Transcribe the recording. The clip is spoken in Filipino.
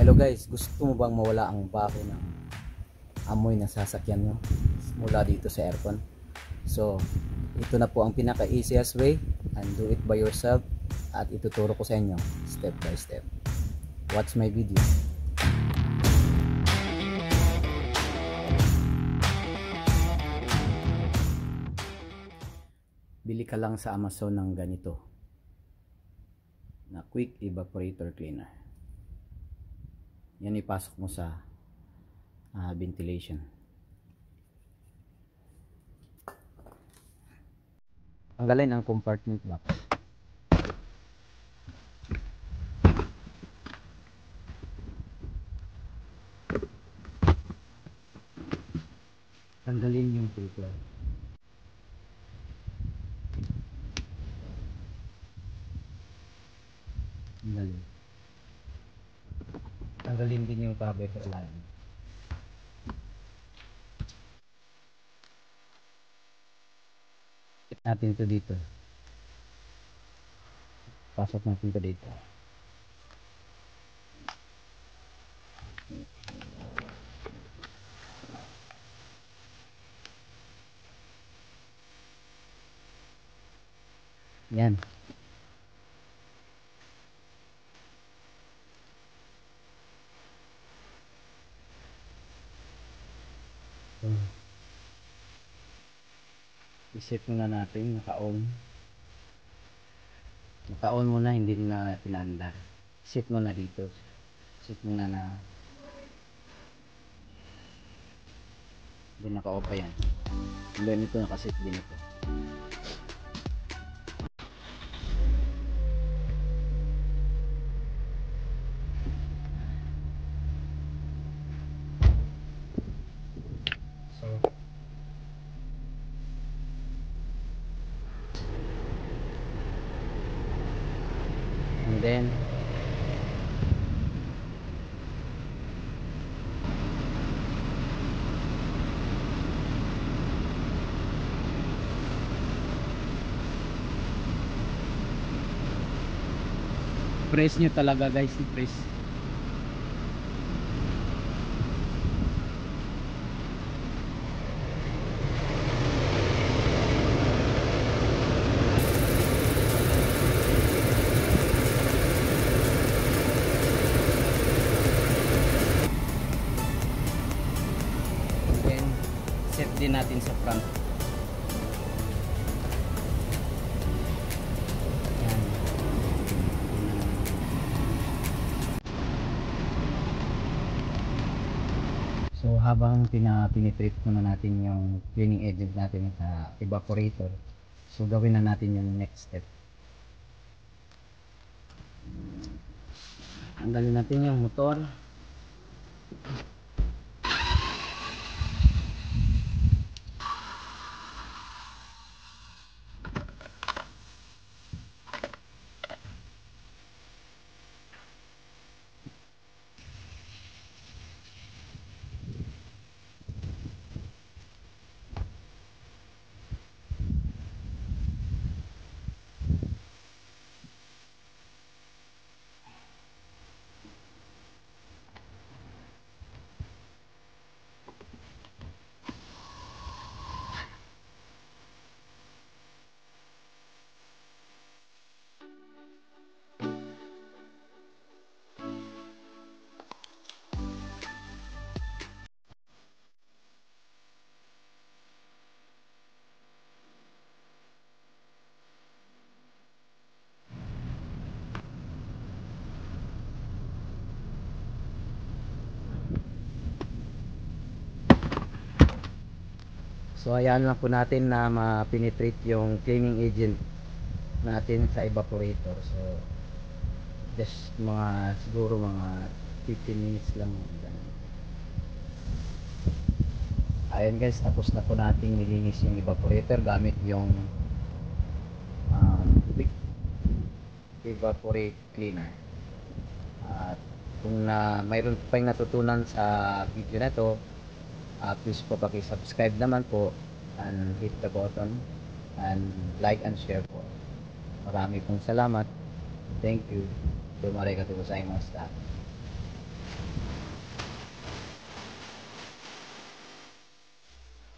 Hello guys, gusto mo bang mawala ang baho ng amoy ng sasakyan nyo mula dito sa aircon? So, ito na po ang pinaka easiest way, and do it by yourself, at ituturo ko sa inyo step by step. Watch my video. Bili ka lang sa Amazon ng ganito na quick evaporator cleaner. Yan, ipasok mo sa ventilation. Tanggalin ang compartment box. Tanggalin yung filter. Tanggalin din yung cover sa ilalim. Hit natin ito dito. Pasok natin ito dito. Yan. I-set muna natin, naka-on. Naka-on muna, hindi na pinaandar. Set muna dito. Set muna na hindi naka-off pa yan. And then ito naka-set din ito. So, and then press nyo talaga guys, i-press. Then set din natin sa front. So habang pinitrip muna natin yung cleaning agent natin sa evaporator, so gawin na natin yung next step. Tanggalin natin yung motor. So ayan lang po natin na ma-penetrate yung cleaning agent natin sa evaporator. So just mga siguro mga 15 minutes lang. Ayan guys, tapos na po nating nilinis yung evaporator gamit yung quick evaporate cleaner. At kung mayroon pa yung natutunan sa video na to, please po paki-subscribe naman po and hit the button and like and share po. Marami pong salamat. Thank you. Tumare ka po sa imong staff.